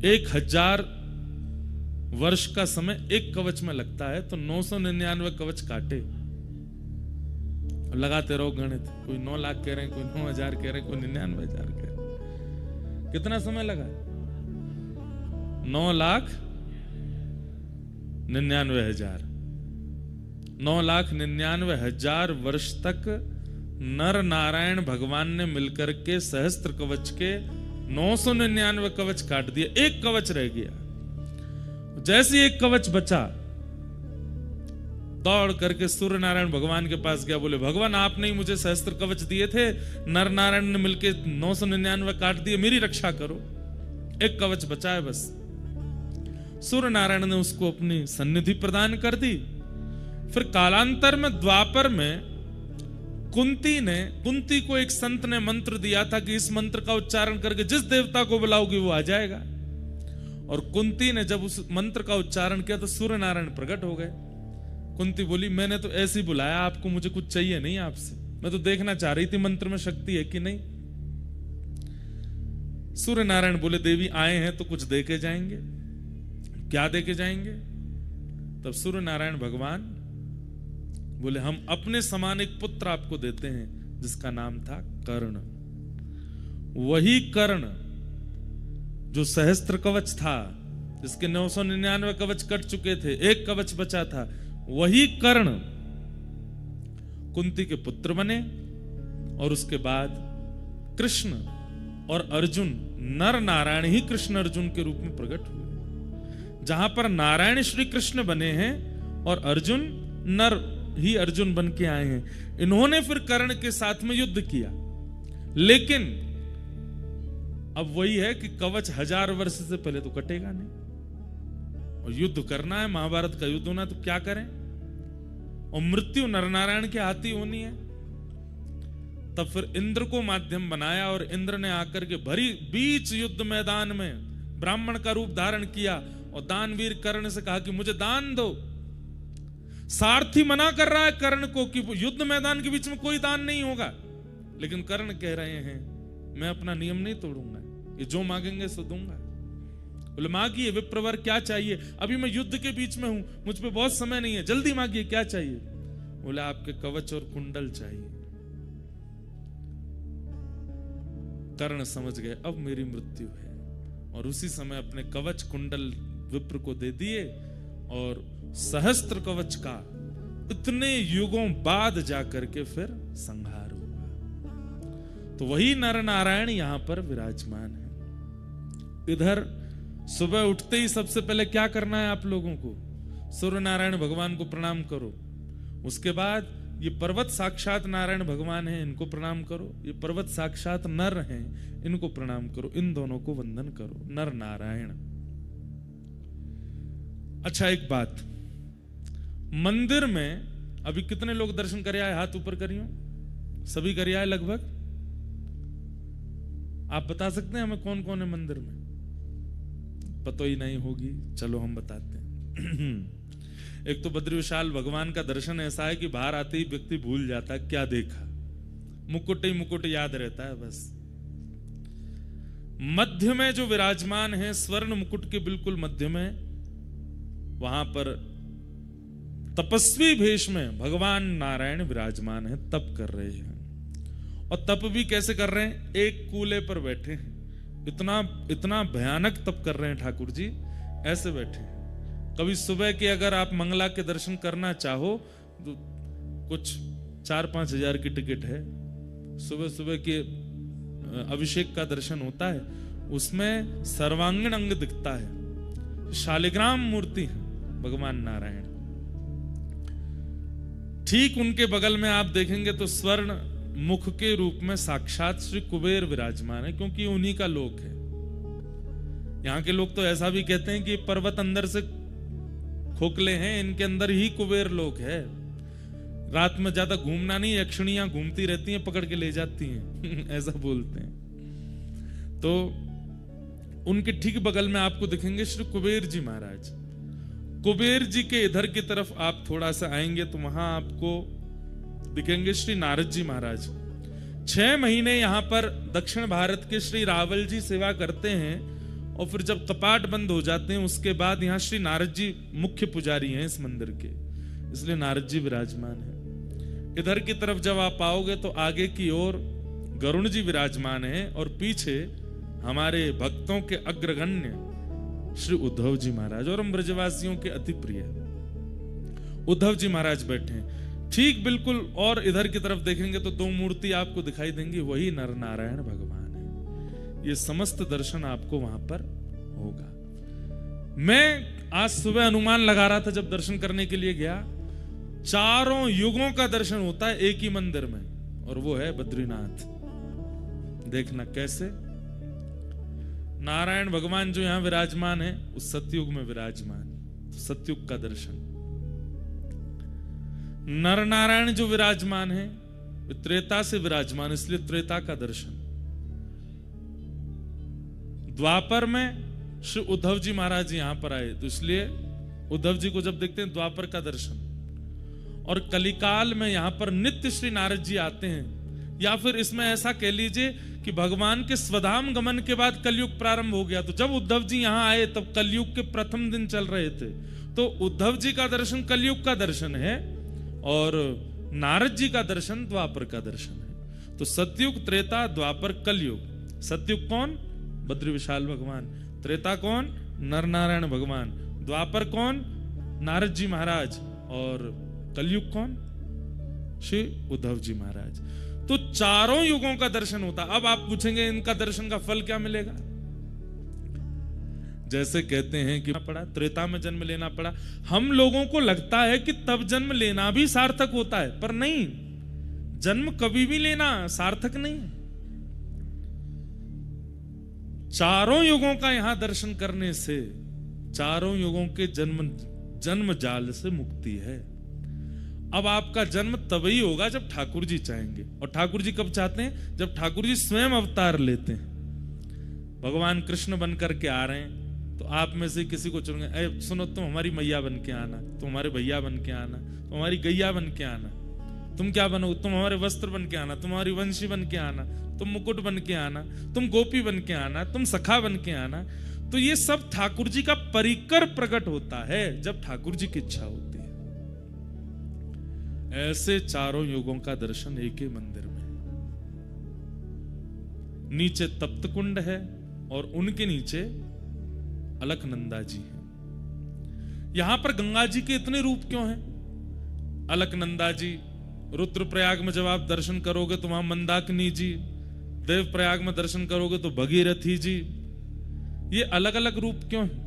1000 वर्ष का समय एक कवच में लगता है, तो 999 कवच काटे, लगाते रहो गणित। कोई 9 लाख कह रहे हैं, कोई 9,000 कह रहे हैं, कोई 99,000 कह रहे हैं। कितना समय लगा? 9,99,000। 9,99,000 वर्ष तक नर नारायण भगवान ने मिलकर के सहस्त्र कवच के 999 कवच काट दिए, एक कवच रह गया। जैसे एक कवच बचा, दौड़ करके सूर्य नारायण भगवान के पास गया, बोले भगवान आपने ही मुझे सहस्त्र कवच दिए थे, नर नारायण ने मिलके 999 काट दिए, मेरी रक्षा करो, एक कवच बचा है बस। सूर्य नारायण ने उसको अपनी सन्निधि प्रदान कर दी। फिर कालांतर में द्वापर में कुंती को एक संत ने मंत्र दिया था कि इस मंत्र का उच्चारण करके जिस देवता को बुलाओगे वो आ जाएगा। और कुंती ने जब उस मंत्र का उच्चारण किया तो सूर्य नारायण प्रकट हो गए। कुंती बोली मैंने तो ऐसे ही बुलाया आपको, मुझे कुछ चाहिए नहीं आपसे, मैं तो देखना चाह रही थी मंत्र में शक्ति है कि नहीं। सूर्य नारायण बोले देवी आए हैं तो कुछ देके जाएंगे। क्या देके जाएंगे? तब सूर्य नारायण भगवान बोले हम अपने समान एक पुत्र आपको देते हैं जिसका नाम था कर्ण। वही कर्ण जो सहस्त्र कवच था, जिसके 999 कवच कट चुके थे, एक कवच बचा था, वही कर्ण कुंती के पुत्र बने। और उसके बाद कृष्ण और अर्जुन, नर नारायण ही कृष्ण अर्जुन के रूप में प्रकट हुए। जहां पर नारायण श्री कृष्ण बने हैं और अर्जुन नर ही अर्जुन बन के आए हैं। इन्होंने फिर कर्ण के साथ में युद्ध किया, लेकिन अब वही है कि कवच 1000 वर्ष से पहले तो कटेगा नहीं, और युद्ध करना है, महाभारत का युद्ध होना, तो क्या करें? और मृत्यु नरनारायण के हाथ ही होनी है। तब फिर इंद्र को माध्यम बनाया और इंद्र ने आकर के भरी बीच युद्ध मैदान में ब्राह्मण का रूप धारण किया और दानवीर कर्ण से कहा कि मुझे दान दो। सारथी मना कर रहा है कर्ण को कि युद्ध मैदान के बीच में कोई दान नहीं होगा, लेकिन कर्ण कह रहे हैं मैं अपना नियम नहीं तोड़ूंगा, ये जो मांगेंगे सो दूंगा। बोले मांगिए विप्रवर, क्या चाहिए? अभी मैं युद्ध के बीच में हूं, मुझ पे बहुत समय नहीं है, जल्दी मांगिए, क्या चाहिए? बोले आपके कवच और कुंडल चाहिए। कर्ण समझ गए अब मेरी मृत्यु है, और उसी समय अपने कवच कुंडल विप्र को दे दिए, और सहस्त्र कवच का इतने युगों बाद जाकर के फिर संहार हुआ। तो वही नर नारायण यहां पर विराजमान है। इधर सुबह उठते ही सबसे पहले क्या करना है आप लोगों को? सूर्य नारायण भगवान को प्रणाम करो। उसके बाद ये पर्वत साक्षात नारायण भगवान है, इनको प्रणाम करो। ये पर्वत साक्षात नर हैं, इनको प्रणाम करो। इन दोनों को वंदन करो, नर नारायण। अच्छा एक बात, मंदिर में अभी कितने लोग दर्शन कर आए? हाथ ऊपर करियो। सभी कर आए लगभग? आप बता सकते हैं हमें कौन कौन है मंदिर में? पता ही नहीं होगी, चलो हम बताते हैं। एक तो बद्री विशाल भगवान का दर्शन ऐसा है कि बाहर आते ही व्यक्ति भूल जाता है क्या देखा, मुकुट ही मुकुट याद रहता है बस। मध्य में जो विराजमान है, स्वर्ण मुकुट के बिल्कुल मध्य में, वहां पर तपस्वी भेष में भगवान नारायण विराजमान है, तप कर रहे हैं। और तप भी कैसे कर रहे हैं? एक कूले पर बैठे हैं। इतना भयानक तप कर रहे हैं ठाकुर जी, ऐसे बैठे हैं। कभी सुबह के अगर आप मंगला के दर्शन करना चाहो तो कुछ 4-5 हजार की टिकट है। सुबह सुबह के अभिषेक का दर्शन होता है, उसमें सर्वांगीण अंग दिखता है, शालिग्राम मूर्ति है भगवान नारायण। ठीक उनके बगल में आप देखेंगे तो स्वर्ण मुख के रूप में साक्षात श्री कुबेर विराजमान है, क्योंकि उन्हीं का लोक है। यहां के लोग तो ऐसा भी कहते हैं कि पर्वत अंदर से खोखले हैं, इनके अंदर ही कुबेर लोक है। रात में ज्यादा घूमना नहीं, यक्षिणियां घूमती रहती हैं, पकड़ के ले जाती हैं। ऐसा बोलते हैं। तो उनके ठीक बगल में आपको दिखेंगे श्री कुबेर जी महाराज। कुबेर जी के इधर की तरफ आप थोड़ा सा आएंगे तो वहां आपको दिखेंगे श्री नारद जी महाराज। 6 महीने यहां पर दक्षिण भारत के श्री रावल जी सेवा करते हैं, और फिर जब कपाट बंद हो जाते हैं उसके बाद यहाँ श्री नारद जी मुख्य पुजारी हैं इस मंदिर के, इसलिए नारद जी विराजमान है। इधर की तरफ जब आप आओगे तो आगे की ओर गरुण जी विराजमान हैं और पीछे हमारे भक्तों के अग्रगण्य श्री उद्धव जी महाराज और हम ब्रजवासियों के अति प्रिय उद्धव जी महाराज बैठे हैं ठीक बिल्कुल। और इधर की तरफ देखेंगे तो दो मूर्ति आपको दिखाई देंगी, वही नर नारायण भगवान है। ये समस्त दर्शन आपको वहां पर होगा। मैं आज सुबह अनुमान लगा रहा था जब दर्शन करने के लिए गया, चारों युगों का दर्शन होता है एक ही मंदिर में, और वो है बद्रीनाथ। देखना कैसे नारायण भगवान जो यहां विराजमान है उस सतयुग में विराजमान, तो सतयुग का दर्शन। नर नारायण जो विराजमान है त्रेता से विराजमान, इसलिए त्रेता का दर्शन। द्वापर में श्री उद्धव जी महाराज यहां पर आए तो इसलिए उद्धव जी को जब देखते हैं द्वापर का दर्शन। और कलिकाल में यहां पर नित्य श्री नारद जी आते हैं, या फिर इसमें ऐसा कह लीजिए कि भगवान के स्वधाम गमन के बाद कलयुग प्रारंभ हो गया। तो जब उद्धव जी यहां आए तब कलयुग के प्रथम दिन चल रहे थे, तो उद्धव जी का दर्शन कलयुग का दर्शन है और नारद जी का दर्शन द्वापर का दर्शन है। तो सतयुग, त्रेता, द्वापर, कलयुग। सतयुग कौन? बद्री विशाल भगवान। त्रेता कौन? नर नारायण भगवान। द्वापर कौन? नारद जी महाराज। और कलयुग कौन? श्री उद्धव जी महाराज। तो चारों युगों का दर्शन होता। अब आप पूछेंगे इनका दर्शन का फल क्या मिलेगा? जैसे कहते हैं कि पड़ा त्रेता में जन्म लेना पड़ा, हम लोगों को लगता है कि तब जन्म लेना भी सार्थक होता है, पर नहीं, जन्म कभी भी लेना सार्थक नहीं। चारों युगों का यहां दर्शन करने से चारों युगों के जन्म जाल से मुक्ति है। अब आपका जन्म तभी होगा जब ठाकुर जी चाहेंगे, और ठाकुर जी कब चाहते हैं? जब ठाकुर जी स्वयं अवतार लेते हैं। भगवान कृष्ण बन करके आ रहे हैं तो आप में से किसी को चुनेंगे, अरे सुनो तुम हमारी मैया बन के आना, तुम हमारे भैया बन के आना, तुम हमारी गैया बन के आना। तुम क्या बनो? तुम हमारे वस्त्र बन के आना, तुम हमारी वंशी बन के आना, तुम मुकुट बन के आना, तुम गोपी बन के आना, तुम सखा बन के आना। तो ये सब ठाकुर जी का परिकर प्रकट होता है जब ठाकुर जी की इच्छा होती है। ऐसे चारों युगों का दर्शन एक ही मंदिर में। नीचे तप्त कुंड है और उनके नीचे अलकनंदा जी हैं। यहां पर गंगा जी के इतने रूप क्यों हैं? अलकनंदा जी, रुद्रप्रयाग में जब आप दर्शन करोगे तो वहां मंदाकिनी जी, देवप्रयाग में दर्शन करोगे तो भगीरथी जी। ये अलग अलग रूप क्यों हैं?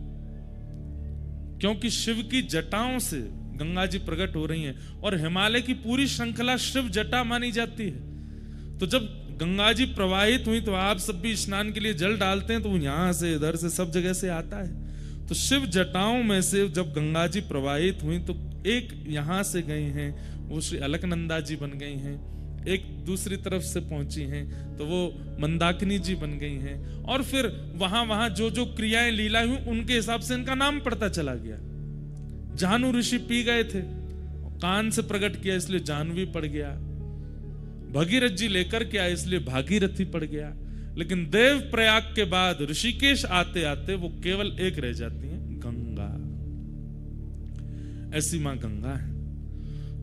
क्योंकि शिव की जटाओं से गंगा जी प्रकट हो रही हैं, और हिमालय की पूरी श्रृंखला शिव जटा मानी जाती है। तो जब गंगा जी प्रवाहित हुई तो आप सब भी स्नान के लिए जल डालते हैं, तो यहां से इधर से सब जगह से आता है। तो शिव जटाओं में से जब गंगा जी प्रवाहित हुई तो एक यहां से गई हैं, वो श्री अलकनंदा जी बन गई हैं। एक दूसरी तरफ से पहुंची हैं तो वो मंदाकिनी जी बन गई हैं। और फिर वहां वहां जो जो क्रियाएं लीला हुई उनके हिसाब से इनका नाम पड़ता चला गया। जानु ऋषि पी गए थे, कान से प्रकट किया इसलिए जाह्नवी पड़ गया। भगीरथ जी लेकर के आए इसलिए भागीरथी पड़ गया। लेकिन देव प्रयाग के बाद ऋषिकेश आते आते वो केवल एक रह जाती हैं, गंगा। ऐसी मां गंगा है।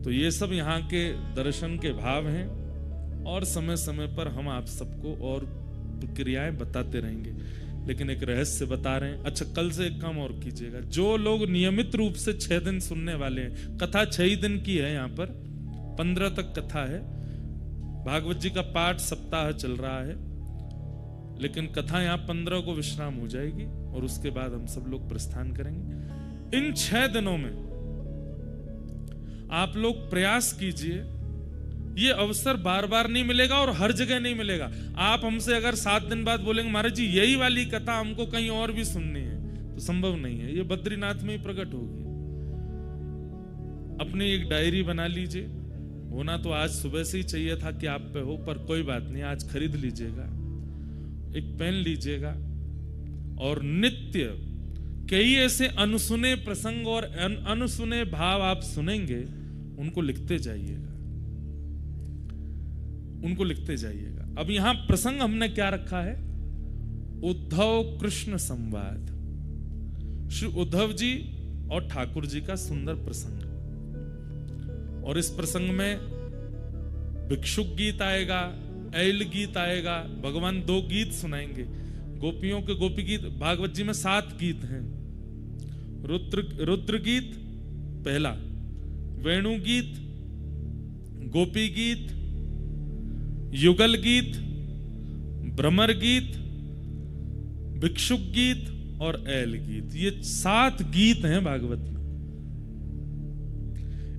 तो ये सब यहाँ के दर्शन के भाव हैं, और समय समय पर हम आप सबको और क्रियाएं बताते रहेंगे। लेकिन एक रहस्य बता रहे हैं। अच्छा, कल से एक काम और कीजिएगा, जो लोग नियमित रूप से 6 दिन सुनने वाले हैं, कथा 6 ही दिन की है, यहाँ पर 15 तक कथा है। भागवत जी का पाठ सप्ताह चल रहा है, लेकिन कथा यहाँ 15 को विश्राम हो जाएगी और उसके बाद हम सब लोग प्रस्थान करेंगे। इन 6 दिनों में आप लोग प्रयास कीजिए, ये अवसर बार बार नहीं मिलेगा और हर जगह नहीं मिलेगा। आप हमसे अगर 7 दिन बाद बोलेंगे महाराज जी यही वाली कथा हमको कहीं और भी सुननी है, तो संभव नहीं है। ये बद्रीनाथ में ही प्रकट होगी। अपनी एक डायरी बना लीजिए। होना तो आज सुबह से ही चाहिए था कि आप पे हो, पर कोई बात नहीं, आज खरीद लीजिएगा। एक पेन लीजिएगा और नित्य कई ऐसे अनसुने प्रसंग और अनसुने भाव आप सुनेंगे, उनको लिखते जाइएगा, उनको लिखते जाइएगा। अब यहां प्रसंग हमने क्या रखा है? उद्धव कृष्ण संवाद, श्री उद्धव जी और ठाकुर जी का सुंदर प्रसंग। और इस प्रसंग में भिक्षुक गीत आएगा, ऐल गीत आएगा, भगवान 2 गीत सुनाएंगे। गोपियों के गोपी गीत, भागवत जी में 7 गीत हैं। रुद्र गीत पहला, वेणु गीत, गोपी गीत, युगल गीत, भ्रमर गीत, भिक्षुक गीत और ऐल गीत। ये 7 गीत हैं भागवत में।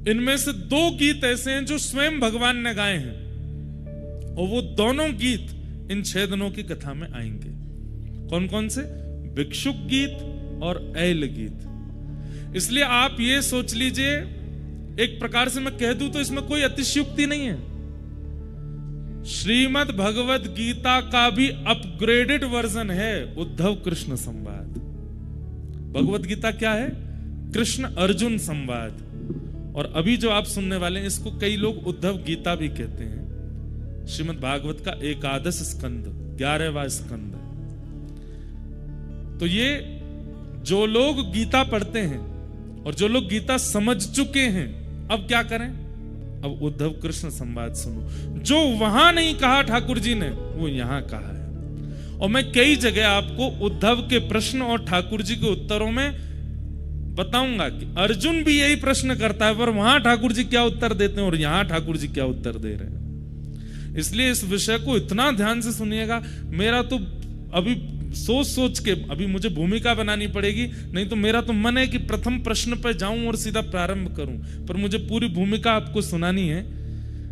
इनमें से 2 गीत ऐसे हैं जो स्वयं भगवान ने गाए हैं, और वो दोनों गीत इन 6 दिनों की कथा में आएंगे। कौन कौन से? भिक्षुक गीत और ऐल गीत। इसलिए आप ये सोच लीजिए, एक प्रकार से मैं कह दूं तो इसमें कोई अतिशयोक्ति नहीं है। श्रीमद् भगवद गीता का भी अपग्रेडेड वर्जन है उद्धव कृष्ण संवाद। भगवद गीता क्या है? कृष्ण अर्जुन संवाद। और अभी जो आप सुनने वाले हैं, इसको कई लोग उद्धव गीता भी कहते हैं। श्रीमद् भागवत का 11 स्कंद, 11वां स्कंद। तो ये जो लोग गीता पढ़ते हैं और जो लोग गीता समझ चुके हैं, अब क्या करें? अब उद्धव कृष्ण संवाद सुनो। जो वहां नहीं कहा ठाकुर जी ने, वो यहां कहा है। और मैं कई जगह आपको उद्धव के प्रश्न और ठाकुर जी के उत्तरों में बताऊंगा कि अर्जुन भी यही प्रश्न करता है, पर वहां ठाकुर जी क्या उत्तर देते हैं और यहां ठाकुर जी क्या उत्तर दे रहे हैं। इसलिए इस विषय को इतना ध्यान से सुनिएगा। मेरा तो अभी सोच के अभी मुझे भूमिका बनानी पड़ेगी, नहीं तो मेरा तो मन है कि प्रथम प्रश्न पर जाऊं और सीधा प्रारंभ करूं, पर मुझे पूरी भूमिका आपको सुनानी है।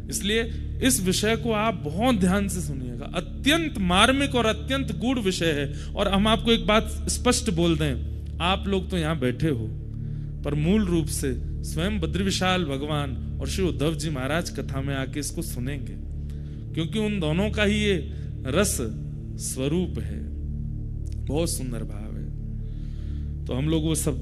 इसलिए इस विषय को आप बहुत ध्यान से सुनिएगा। अत्यंत मार्मिक और अत्यंत गूढ़ विषय है। और हम आपको एक बात स्पष्ट बोल दें, आप लोग तो यहां बैठे हो, पर मूल रूप से स्वयं बद्रीविशाल भगवान और श्री उद्धव जी महाराज कथा में आके इसको सुनेंगे, क्योंकि उन दोनों का ही ये रस स्वरूप है। बहुत सुंदर भाव है। तो हम लोग वो सब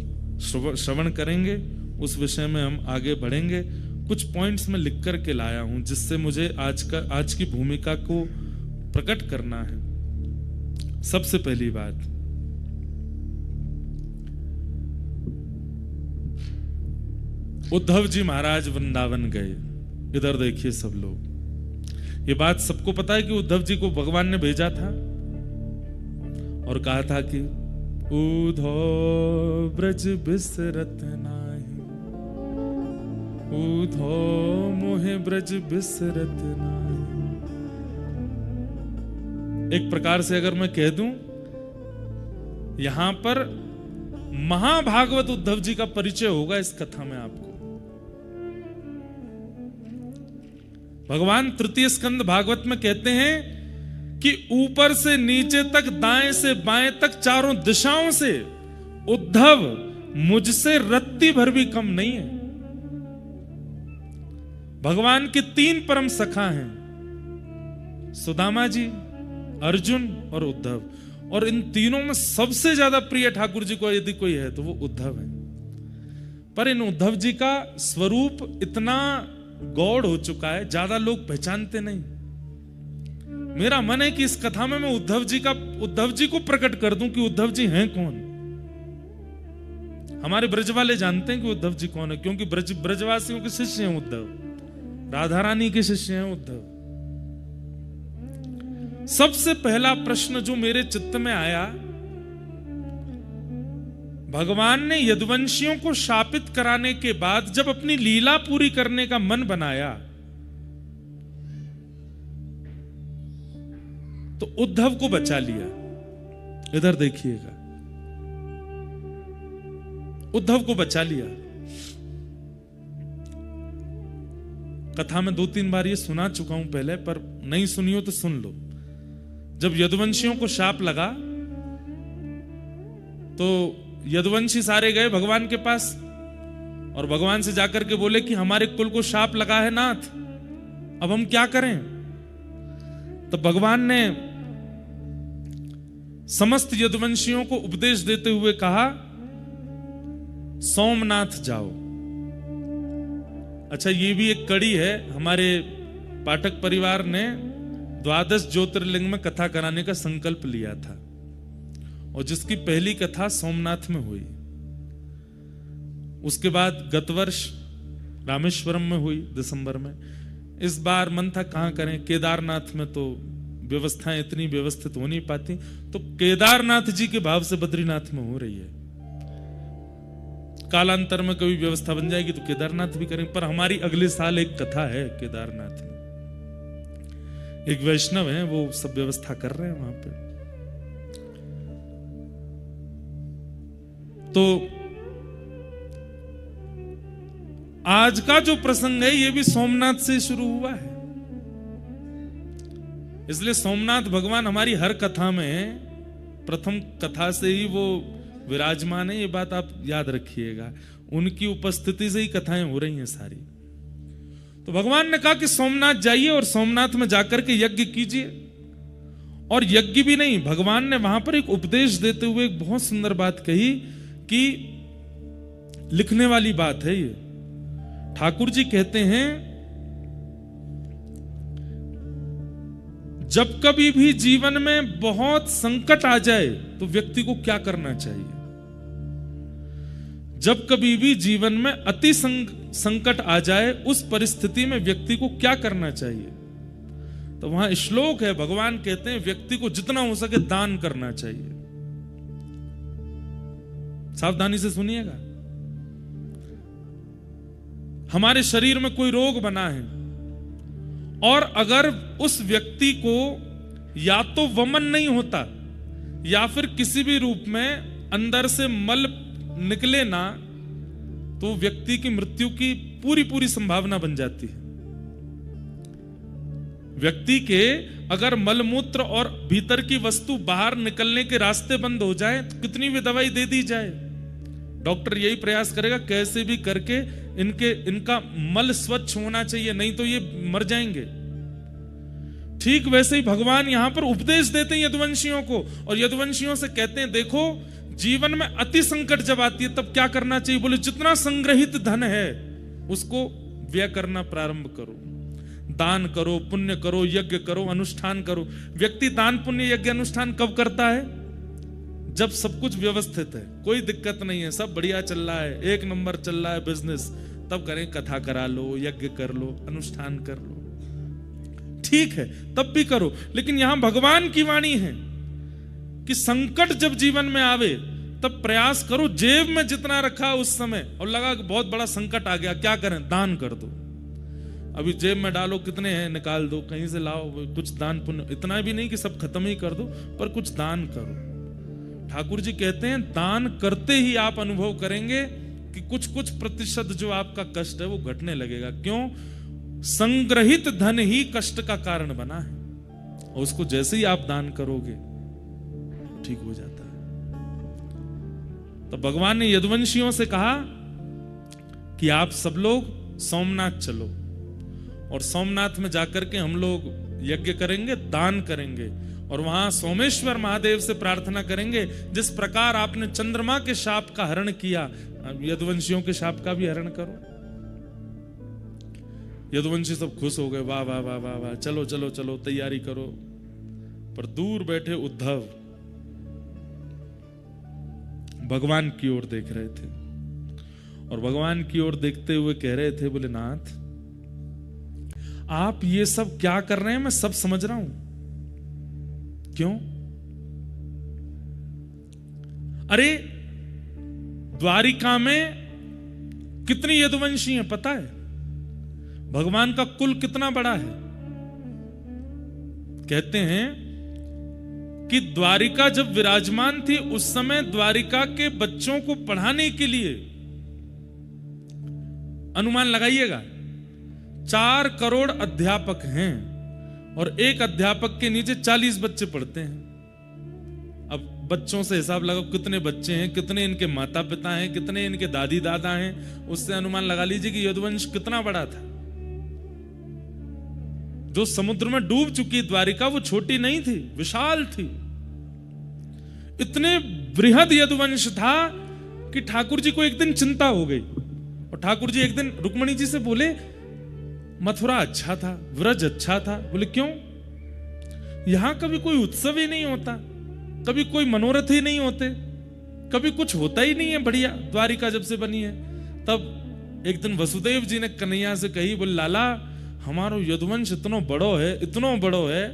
श्रवण करेंगे, उस विषय में हम आगे बढ़ेंगे। कुछ पॉइंट्स में लिख कर के लाया हूं, जिससे मुझे आज की भूमिका को प्रकट करना है। सबसे पहली बात, उद्धव जी महाराज वृंदावन गए। इधर देखिए सब लोग, ये बात सबको पता है कि उद्धव जी को भगवान ने भेजा था और कहा था कि उद्धव ब्रज बिसरत नाही, उद्धव मोहे ब्रज बिसरत नाही। एक प्रकार से अगर मैं कह दूं, यहां पर महाभागवत उद्धव जी का परिचय होगा इस कथा में आपको। भगवान तृतीय स्कंद भागवत में कहते हैं कि ऊपर से नीचे तक, दाएं से बाएं तक, चारों दिशाओं से उद्धव मुझसे रत्ती भर भी कम नहीं है। भगवान के 3 परम सखा हैं, सुदामा जी, अर्जुन और उद्धव। और इन तीनों में सबसे ज्यादा प्रिय ठाकुर जी को यदि कोई है तो वो उद्धव है। पर इन उद्धव जी का स्वरूप इतना गौड़ हो चुका है, ज्यादा लोग पहचानते नहीं। मेरा मन है कि इस कथा में मैं उद्धव जी को प्रकट कर दूं कि उद्धव जी हैं कौन। हमारे ब्रज वाले जानते हैं कि उद्धव जी कौन है, क्योंकि ब्रजवासियों के शिष्य हैं उद्धव, राधा रानी के शिष्य हैं उद्धव। सबसे पहला प्रश्न जो मेरे चित्त में आया, भगवान ने यदुवंशियों को शापित कराने के बाद जब अपनी लीला पूरी करने का मन बनाया, तो उद्धव को बचा लिया। इधर देखिएगा, उद्धव को बचा लिया। कथा में 2-3 बार ये सुना चुका हूं पहले, पर नहीं सुनी हो तो सुन लो। जब यदुवंशियों को शाप लगा तो यदुवंशी सारे गए भगवान के पास और भगवान से जाकर के बोले कि हमारे कुल को शाप लगा है नाथ, अब हम क्या करें। तो भगवान ने समस्त यदुवंशियों को उपदेश देते हुए कहा, सोमनाथ जाओ। अच्छा, ये भी एक कड़ी है। हमारे पाठक परिवार ने 12 ज्योतिर्लिंग में कथा कराने का संकल्प लिया था। और जिसकी पहली कथा सोमनाथ में हुई। उसके बाद गत वर्ष रामेश्वरम में हुई दिसंबर में। इस बार मन था कहां करें, केदारनाथ में तो व्यवस्थाएं इतनी व्यवस्थित हो नहीं पाती, तो केदारनाथ जी के भाव से बद्रीनाथ में हो रही है। कालांतर में कभी व्यवस्था बन जाएगी तो केदारनाथ भी करेंगे, पर हमारी अगले साल एक कथा है केदारनाथ में। एक वैष्णव है, वो सब व्यवस्था कर रहे हैं वहां पे। तो आज का जो प्रसंग है ये भी सोमनाथ से शुरू हुआ है, इसलिए सोमनाथ भगवान हमारी हर कथा में प्रथम कथा से ही वो विराजमान है, ये बात आप याद रखिएगा। उनकी उपस्थिति से ही कथाएं हो रही हैं सारी। तो भगवान ने कहा कि सोमनाथ जाइए और सोमनाथ में जाकर के यज्ञ कीजिए। और यज्ञ भी नहीं, भगवान ने वहां पर एक उपदेश देते हुए एक बहुत सुंदर बात कही कि लिखने वाली बात है ये। ठाकुर जी कहते हैं, जब कभी भी जीवन में बहुत संकट आ जाए तो व्यक्ति को क्या करना चाहिए। जब कभी भी जीवन में अति संकट आ जाए उस परिस्थिति में व्यक्ति को क्या करना चाहिए। तो वहां श्लोक है, भगवान कहते हैं व्यक्ति को जितना हो सके दान करना चाहिए। सावधानी से सुनिएगा। हमारे शरीर में कोई रोग बना है और अगर उस व्यक्ति को या तो वमन नहीं होता या फिर किसी भी रूप में अंदर से मल निकले ना, तो व्यक्ति की मृत्यु की पूरी संभावना बन जाती है। व्यक्ति के अगर मलमूत्र और भीतर की वस्तु बाहर निकलने के रास्ते बंद हो जाए तो कितनी भी दवाई दे दी जाए, डॉक्टर यही प्रयास करेगा कैसे भी करके इनका मल स्वच्छ होना चाहिए, नहीं तो ये मर जाएंगे। ठीक वैसे ही भगवान यहां पर उपदेश देते हैं यदुवंशियों को, और यदुवंशियों से कहते हैं देखो जीवन में अति संकट जब आती है तब क्या करना चाहिए। बोले जितना संग्रहित धन है उसको व्यय करना प्रारंभ करो, दान करो, पुण्य करो, यज्ञ करो, अनुष्ठान करो। व्यक्ति दान पुण्य यज्ञ अनुष्ठान कब करता है? जब सब कुछ व्यवस्थित है, कोई दिक्कत नहीं है, सब बढ़िया चल रहा है, एक नंबर चल रहा है बिजनेस, तब करें, कथा करा लो, यज्ञ कर लो, अनुष्ठान कर लो, ठीक है, तब भी करो। लेकिन यहां भगवान की वाणी है कि संकट जब जीवन में आवे तब प्रयास करो, जेब में जितना रखा उस समय और लगा कि बहुत बड़ा संकट आ गया, क्या करें? दान कर दो। अभी जेब में डालो, कितने हैं निकाल दो, कहीं से लाओ, कुछ दान पुण्य, इतना भी नहीं कि सब खत्म ही कर दो, पर कुछ दान करो। ठाकुर जी कहते हैं दान करते ही आप अनुभव करेंगे कि कुछ प्रतिशत जो आपका कष्ट है वो घटने लगेगा। क्यों? संग्रहित धन ही कष्ट का कारण बना है, और उसको जैसे ही आप दान करोगे ठीक हो जाता है। तो भगवान ने यदुवंशियों से कहा कि आप सब लोग सोमनाथ चलो और सोमनाथ में जाकर के हम लोग यज्ञ करेंगे, दान करेंगे, और वहां सोमेश्वर महादेव से प्रार्थना करेंगे जिस प्रकार आपने चंद्रमा के शाप का हरण किया, यदुवंशियों के शाप का भी हरण करो। यदुवंशी सब खुश हो गए, वाह वाह वाह वाह वाह, चलो चलो चलो तैयारी करो। पर दूर बैठे उद्धव भगवान की ओर देख रहे थे, और भगवान की ओर देखते हुए कह रहे थे, बोले नाथ आप ये सब क्या कर रहे हैं, मैं सब समझ रहा हूं। क्यों? अरे द्वारिका में कितनी यदुवंशी हैं पता है? भगवान का कुल कितना बड़ा है? कहते हैं कि द्वारिका जब विराजमान थी उस समय द्वारिका के बच्चों को पढ़ाने के लिए, अनुमान लगाइएगा, 4 करोड़ अध्यापक हैं और एक अध्यापक के नीचे 40 बच्चे पढ़ते हैं। अब बच्चों से हिसाब लगाओ कितने बच्चे हैं, कितने इनके माता पिता हैं, कितने इनके दादी दादा हैं, उससे अनुमान लगा लीजिए कि यदुवंश कितना बड़ा था। जो समुद्र में डूब चुकी द्वारिका वो छोटी नहीं थी, विशाल थी। इतने बृहद यदुवंश था कि ठाकुर जी को एक दिन चिंता हो गई, और ठाकुर जी एक दिन रुक्मणी जी से बोले मथुरा अच्छा था, व्रज अच्छा था। बोले क्यों? यहां कभी कोई उत्सव ही नहीं होता, कभी कोई मनोरथ ही नहीं होते, कभी कुछ होता ही नहीं है बढ़िया। द्वारिका जब से बनी है तब एक दिन वसुदेव जी ने कन्हैया से कही, बोले लाला हमारो यदुवंश इतनो बड़ो है,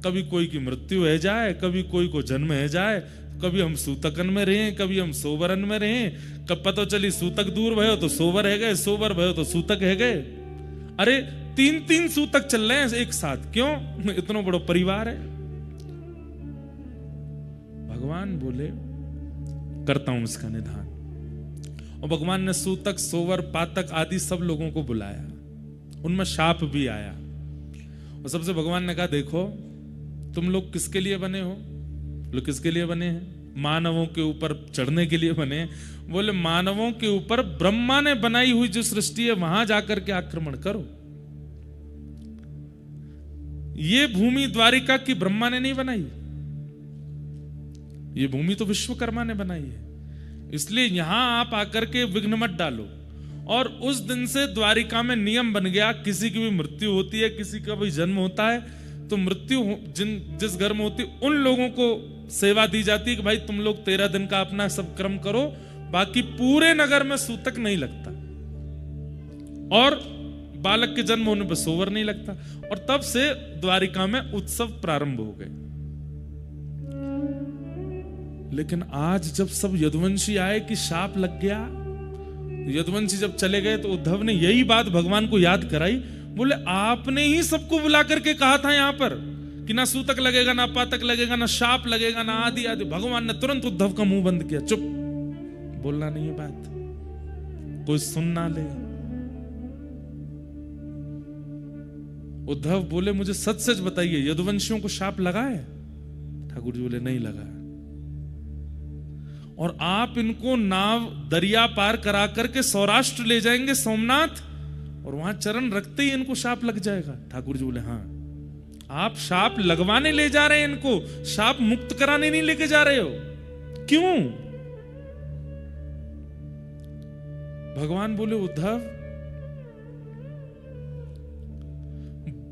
कभी कोई की मृत्यु है जाए, कभी कोई को जन्म है जाए, कभी हम सूतकन में रहे, कभी हम सोवरन में रहे, कब पता चली सूतक दूर भयो तो सोवर है गए, सोवर भयो तो सूतक है गए। अरे 3-3 सूतक चल रहे हैं एक साथ, क्यों? इतना बड़ा परिवार है। भगवान बोले करता हूं इसका निधान। और भगवान ने सूतक, सोवर, पातक आदि सब लोगों को बुलाया, उनमें शाप भी आया। और सबसे भगवान ने कहा, देखो तुम लोग किसके लिए बने हो? लोग किसके लिए बने हैं? मानवों के ऊपर चढ़ने के लिए बने हैं। बोले मानवों के ऊपर ब्रह्मा ने बनाई हुई जो सृष्टि है वहां जाकर के आक्रमण करो। ये भूमि द्वारिका की ब्रह्मा ने नहीं बनाई, ये भूमि तो विश्वकर्मा ने बनाई है, इसलिए यहां आप आकर के विघ्न मत डालो। और उस दिन से द्वारिका में नियम बन गया, किसी की भी मृत्यु होती है, किसी का भी जन्म होता है, तो मृत्यु जिस घर में होती उन लोगों को सेवा दी जाती है कि भाई तुम लोग 13 दिन का अपना सब कर्म करो, बाकी पूरे नगर में सूतक नहीं लगता, और बालक के जन्म होने पर सोवर नहीं लगता। और तब से द्वारिका में उत्सव प्रारंभ हो गए। लेकिन आज जब सब यदुवंशी आए कि शाप लग गया, यदुवंशी जब चले गए तो उद्धव ने यही बात भगवान को याद कराई। बोले आपने ही सबको बुला करके कहा था यहां पर कि ना सूतक लगेगा, ना पातक लगेगा, ना शाप लगेगा, ना आदि आदि। भगवान ने तुरंत उद्धव का मुंह बंद किया, चुप, बोलना नहीं है बात, कोई सुन ना ले। उद्धव बोले मुझे सच सच बताइए, यदुवंशियों को शाप लगा है? ठाकुर जी बोले नहीं लगा। और आप इनको नाव दरिया पार करा करके सौराष्ट्र ले जाएंगे, सोमनाथ, और वहां चरण रखते ही इनको शाप लग जाएगा। ठाकुर जी बोले हाँ, आप शाप लगवाने ले जा रहे हैं, इनको शाप मुक्त कराने नहीं लेके जा रहे हो। क्यों? भगवान बोले उद्धव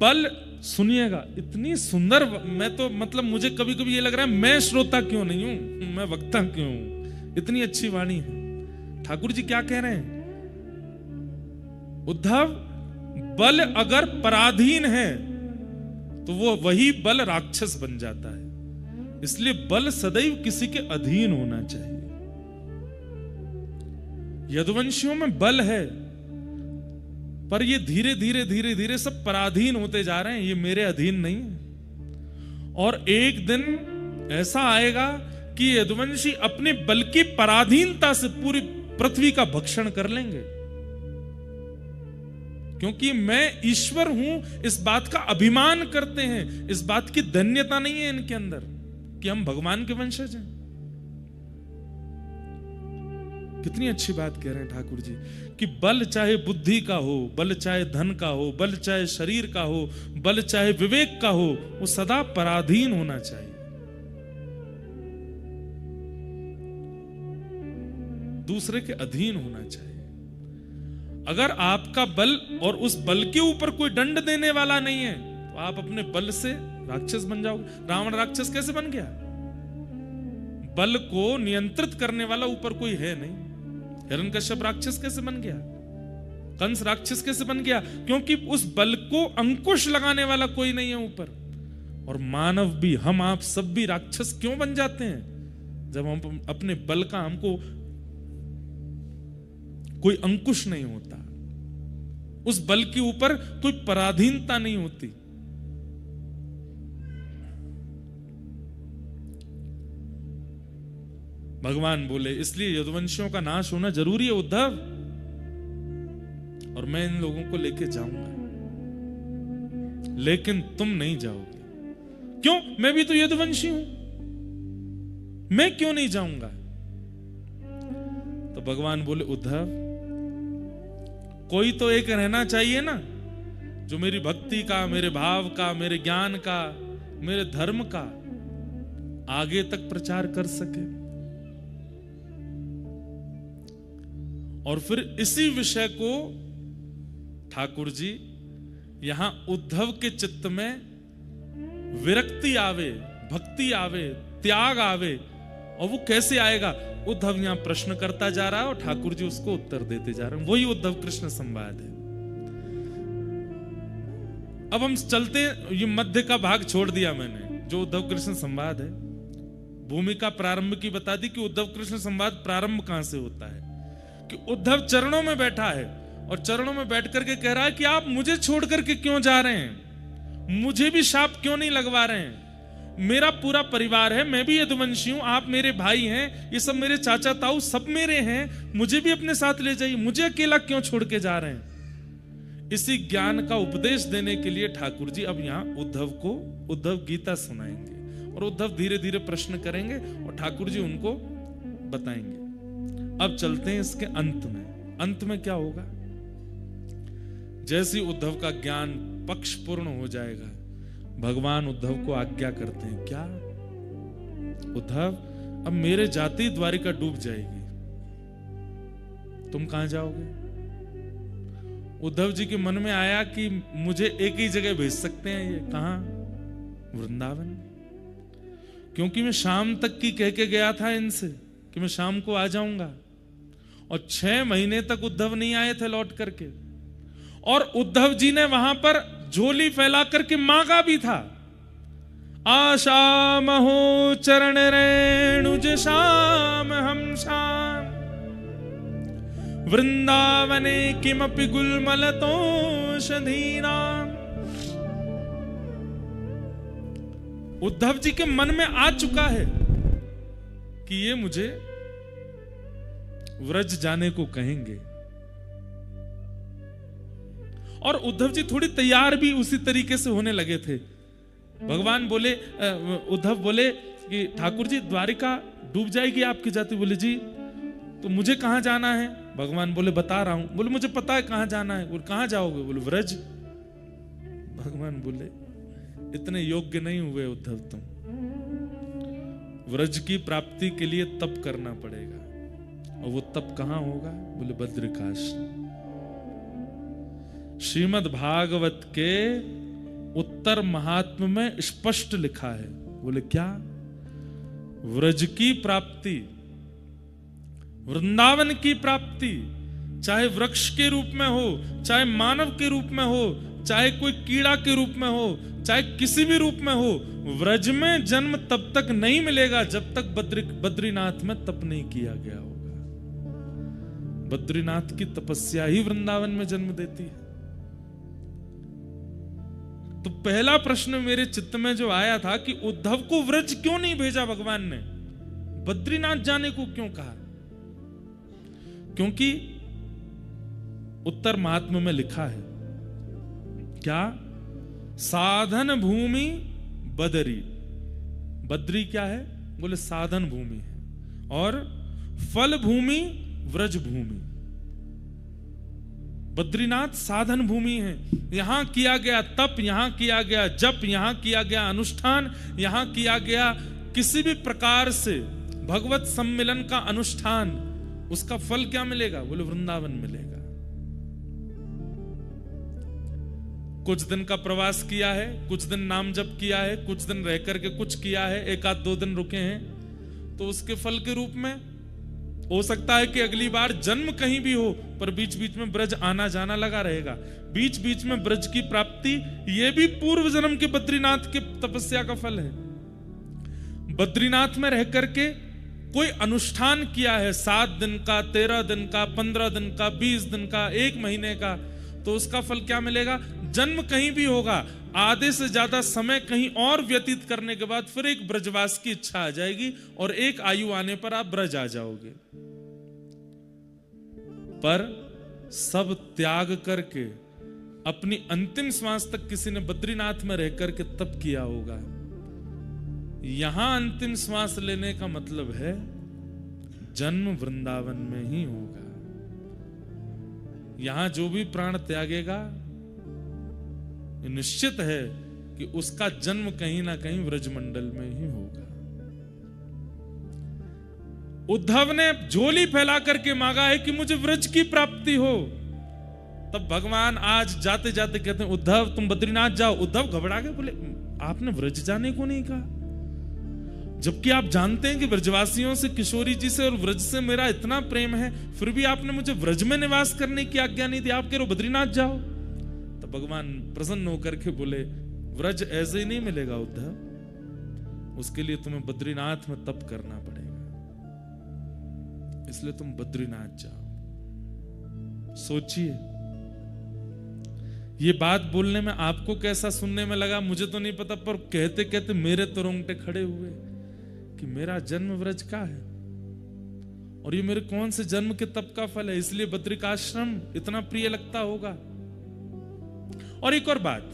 बल, सुनिएगा, इतनी सुंदर, मैं तो मतलब मुझे कभी कभी ये लग रहा है मैं श्रोता क्यों नहीं हूं, मैं वक्ता क्यों हूं, इतनी अच्छी वाणी है। ठाकुर जी क्या कह रहे हैं? उद्धव बल अगर पराधीन है तो वो वही बल राक्षस बन जाता है, इसलिए बल सदैव किसी के अधीन होना चाहिए। यदुवंशियों में बल है, पर ये धीरे धीरे धीरे धीरे सब पराधीन होते जा रहे हैं, ये मेरे अधीन नहीं है। और एक दिन ऐसा आएगा कि यदुवंशी अपने बल की पराधीनता से पूरी पृथ्वी का भक्षण कर लेंगे, क्योंकि मैं ईश्वर हूं इस बात का अभिमान करते हैं, इस बात की धन्यता नहीं है इनके अंदर कि हम भगवान के वंशज हैं। कितनी अच्छी बात कह रहे हैं ठाकुर जी कि बल चाहे बुद्धि का हो, बल चाहे धन का हो, बल चाहे शरीर का हो, बल चाहे विवेक का हो, वो सदा पराधीन होना चाहिए, दूसरे के अधीन होना चाहिए। अगर आपका बल और उस बल के ऊपर कोई दंड देने वाला नहीं है तो आप अपने बल से राक्षस बन जाओगे। रावण राक्षस कैसे बन गया? बल को नियंत्रित करने वाला ऊपर कोई है नहीं। हिरण्यकश्यप राक्षस कैसे बन गया? कंस राक्षस कैसे बन गया? क्योंकि उस बल को अंकुश लगाने वाला कोई नहीं है ऊपर। और मानव भी, हम आप सब भी राक्षस क्यों बन जाते हैं? जब हम अपने बल का, हमको कोई अंकुश नहीं होता, उस बल के ऊपर कोई पराधीनता नहीं होती। भगवान बोले इसलिए यदुवंशियों का नाश होना जरूरी है उद्धव, और मैं इन लोगों को लेके जाऊंगा, लेकिन तुम नहीं जाओगे। क्यों? मैं भी तो यदुवंशी हूं, मैं क्यों नहीं जाऊंगा? तो भगवान बोले उद्धव कोई तो एक रहना चाहिए ना, जो मेरी भक्ति का, मेरे भाव का, मेरे ज्ञान का, मेरे धर्म का आगे तक प्रचार कर सके। और फिर इसी विषय को ठाकुर जी यहां उद्धव के चित्त में विरक्ति आवे, भक्ति आवे, त्याग आवे। और वो कैसे आएगा? उद्धव यहां प्रश्न करता जा रहा है और ठाकुर जी उसको उत्तर देते जा रहे हैं। वही उद्धव कृष्ण संवाद है। अब हम चलते हैं, ये मध्य का भाग छोड़ दिया मैंने, जो उद्धव कृष्ण संवाद है। भूमिका प्रारंभ की बता दी कि उद्धव कृष्ण संवाद प्रारंभ कहां से होता है, कि उद्धव चरणों में बैठा है और चरणों में बैठ करके कह रहा है कि आप मुझे छोड़ करके क्यों जा रहे हैं, मुझे भी शाप क्यों नहीं लगवा रहे हैं, मेरा पूरा परिवार है, मैं भी यदुवंशी हूं, आप मेरे भाई हैं, ये सब मेरे चाचा ताऊ सब मेरे हैं, मुझे भी अपने साथ ले जाइए, मुझे अकेला क्यों छोड़ के जा रहे हैं। इसी ज्ञान का उपदेश देने के लिए ठाकुर जी अब यहां उद्धव को उद्धव गीता सुनाएंगे और उद्धव धीरे धीरे प्रश्न करेंगे और ठाकुर जी उनको बताएंगे। अब चलते हैं इसके अंत में। अंत में क्या होगा? जैसे उद्धव का ज्ञान पक्ष पूर्ण हो जाएगा, भगवान उद्धव को आज्ञा करते हैं, क्या उद्धव, अब मेरे जाति द्वारिका डूब जाएगी, तुम कहां जाओगे? उद्धव जी के मन में आया कि मुझे एक ही जगह भेज सकते हैं, ये कहां? वृंदावन। क्योंकि मैं शाम तक की कह के गया था इनसे कि मैं शाम को आ जाऊंगा, और 6 महीने तक उद्धव नहीं आए थे लौट करके। और उद्धव जी ने वहां पर झोली फैला करके मांगा भी था, आशा महो चरण रेणुज श्याम हम श्याम वृंदावने किमपि गुलमलतोषधीनाम। उद्धव जी के मन में आ चुका है कि ये मुझे व्रज जाने को कहेंगे, और उद्धव जी थोड़ी तैयार भी उसी तरीके से होने लगे थे। भगवान बोले, उद्धव बोले कि ठाकुर जी द्वारिका डूब जाएगी आपकी जाति। बोले जी, तो मुझे कहां जाना है? भगवान बोले बता रहा हूं। बोले मुझे पता है कहां जाना है। बोले कहां जाओगे? बोले व्रज। भगवान बोले इतने योग्य नहीं हुए उद्धव तुम, व्रज की प्राप्ति के लिए तप करना पड़ेगा। और वो तप कहां होगा? बोले बद्रिकाश्रम। श्रीमद् भागवत के उत्तर महात्म्य में स्पष्ट लिखा है। बोले क्या? व्रज की प्राप्ति, वृंदावन की प्राप्ति, चाहे वृक्ष के रूप में हो, चाहे मानव के रूप में हो, चाहे कोई कीड़ा के रूप में हो, चाहे किसी भी रूप में हो, व्रज में जन्म तब तक नहीं मिलेगा जब तक बद्रीनाथ में तप नहीं किया गया होगा। बद्रीनाथ की तपस्या ही वृंदावन में जन्म देती है। तो पहला प्रश्न मेरे चित्त में जो आया था कि उद्धव को व्रज क्यों नहीं भेजा भगवान ने, बद्रीनाथ जाने को क्यों कहा? क्योंकि उत्तर महात्म्य में लिखा है क्या? साधन भूमि बदरी। बद्री क्या है? बोले साधन भूमि है, और फल भूमि व्रज भूमि। बद्रीनाथ साधन भूमि है, यहां किया गया तप, यहां किया गया जप, यहां किया गया अनुष्ठान, यहां किया गया किसी भी प्रकार से भगवत सम्मिलन का अनुष्ठान, उसका फल क्या मिलेगा? बोले वृंदावन मिलेगा। कुछ दिन का प्रवास किया है, कुछ दिन नाम जप किया है, कुछ दिन रह करके कुछ किया है, 1-2 दिन रुके हैं, तो उसके फल के रूप में हो सकता है कि अगली बार जन्म कहीं भी हो, पर बीच बीच में ब्रज आना जाना लगा रहेगा। बीच बीच में ब्रज की प्राप्ति, यह भी पूर्व जन्म के बद्रीनाथ के तपस्या का फल है। बद्रीनाथ में रह करके कोई अनुष्ठान किया है, 7 दिन का, 13 दिन का, 15 दिन का, 20 दिन का, 1 महीने का, तो उसका फल क्या मिलेगा? जन्म कहीं भी होगा, आधे से ज्यादा समय कहीं और व्यतीत करने के बाद फिर एक ब्रजवास की इच्छा आ जाएगी, और एक आयु आने पर आप ब्रज आ जाओगे। पर सब त्याग करके अपनी अंतिम श्वास तक किसी ने बद्रीनाथ में रह करके तप किया होगा। यहां अंतिम श्वास लेने का मतलब है जन्म वृंदावन में ही होगा। यहां जो भी प्राण त्यागेगा, निश्चित है कि उसका जन्म कहीं ना कहीं व्रजमंडल में ही होगा। उद्धव ने झोली फैला करके मांगा है कि मुझे व्रज की प्राप्ति हो। तब भगवान आज जाते जाते कहते हैं, उद्धव तुम बद्रीनाथ जाओ। उद्धव घबरा गए, बोले आपने व्रज जाने को नहीं कहा। जबकि आप जानते हैं कि ब्रजवासियों से, किशोरी जी से और व्रज से मेरा इतना प्रेम है, फिर भी आपने मुझे व्रज में निवास करने की आज्ञा नहीं दी, आप कह रहे हो बद्रीनाथ जाओ। तो भगवान प्रसन्न होकर के बोले, व्रज ऐसे ही नहीं मिलेगा उद्धव, उसके लिए तुम्हें बद्रीनाथ में तप करना पड़ेगा, इसलिए तुम बद्रीनाथ जाओ। सोचिए, ये बात बोलने में आपको कैसा सुनने में लगा मुझे तो नहीं पता, पर कहते कहते मेरे तो रोंगटे खड़े हुए कि मेरा जन्म व्रज का है और ये मेरे कौन से जन्म के तप का फल है, इसलिए बद्रिकाश्रम इतना प्रिय लगता होगा। और एक और बात,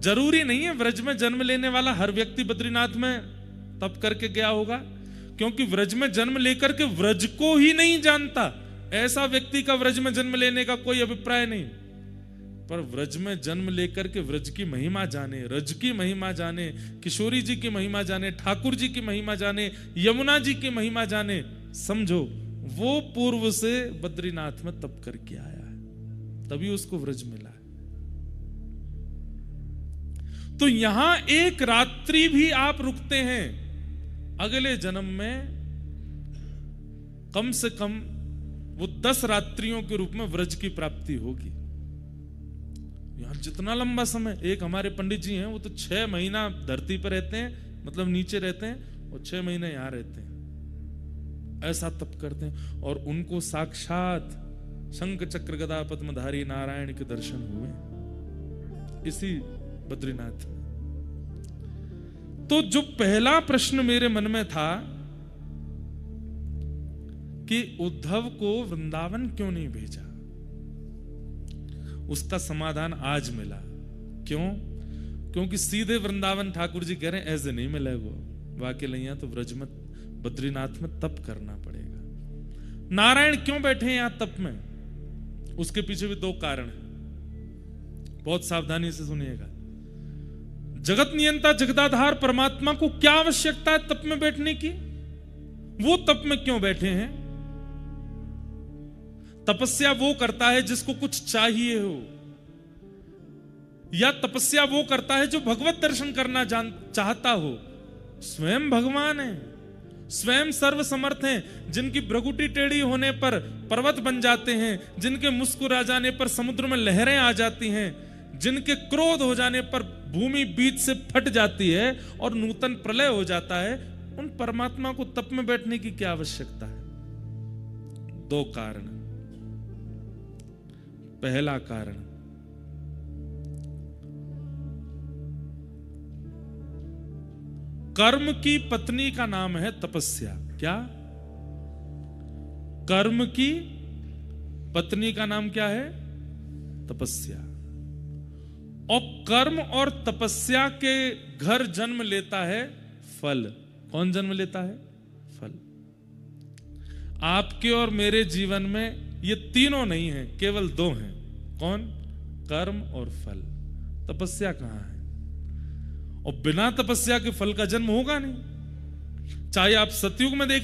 जरूरी नहीं है व्रज में जन्म लेने वाला हर व्यक्ति बद्रीनाथ में तप करके गया होगा, क्योंकि व्रज में जन्म लेकर के व्रज को ही नहीं जानता ऐसा व्यक्ति का व्रज में जन्म लेने का कोई अभिप्राय नहीं। पर व्रज में जन्म लेकर के व्रज की महिमा जाने, रज की महिमा जाने, किशोरी जी की महिमा जाने, ठाकुर जी की महिमा जाने, यमुना जी की महिमा जाने, समझो वो पूर्व से बद्रीनाथ में तप करके आया है, तभी उसको व्रज मिला है। तो यहां एक रात्रि भी आप रुकते हैं, अगले जन्म में कम से कम वो 10 रात्रियों के रूप में व्रज की प्राप्ति होगी। यहां जितना लंबा समय, एक हमारे पंडित जी हैं, वो तो 6 महीना धरती पर रहते हैं, मतलब नीचे रहते हैं, और 6 महीने यहां रहते हैं, ऐसा तप करते हैं, और उनको साक्षात शंख चक्र गदा पद्मधारी नारायण के दर्शन हुए इसी बद्रीनाथ में। तो जो पहला प्रश्न मेरे मन में था कि उद्धव को वृंदावन क्यों नहीं भेजा, उसका समाधान आज मिला। क्यों? क्योंकि सीधे वृंदावन ठाकुर जी कह रहे हैं ऐसे नहीं मिलेगा, वाकई नहीं, तो व्रज में बद्रीनाथ में तप करना पड़ेगा। नारायण क्यों बैठे हैं यहां तप में, उसके पीछे भी 2 कारण हैं, बहुत सावधानी से सुनिएगा। जगत नियंता जगदाधार परमात्मा को क्या आवश्यकता है तप में बैठने की, वो तप में क्यों बैठे हैं? तपस्या वो करता है जिसको कुछ चाहिए हो, या तपस्या वो करता है जो भगवत दर्शन करना चाहता हो। स्वयं भगवान है, स्वयं सर्व समर्थ हैं, जिनकी भ्रगुटी टेढ़ी होने पर पर्वत बन जाते हैं, जिनके मुस्कुरा जाने पर समुद्र में लहरें आ जाती हैं, जिनके क्रोध हो जाने पर भूमि बीच से फट जाती है और नूतन प्रलय हो जाता है, उन परमात्मा को तप में बैठने की क्या आवश्यकता है? 2 कारण। पहला कारण, कर्म की पत्नी का नाम है तपस्या। क्या? कर्म की पत्नी का नाम क्या है? तपस्या। और कर्म और तपस्या के घर जन्म लेता है फल। कौन जन्म लेता है? फल। आपके और मेरे जीवन में ये तीनों नहीं है, केवल 2 हैं। कौन? कर्म और फल। तपस्या कहां है? और बिना तपस्या के फल का जन्म होगा नहीं। चाहे आप सतयुग में देख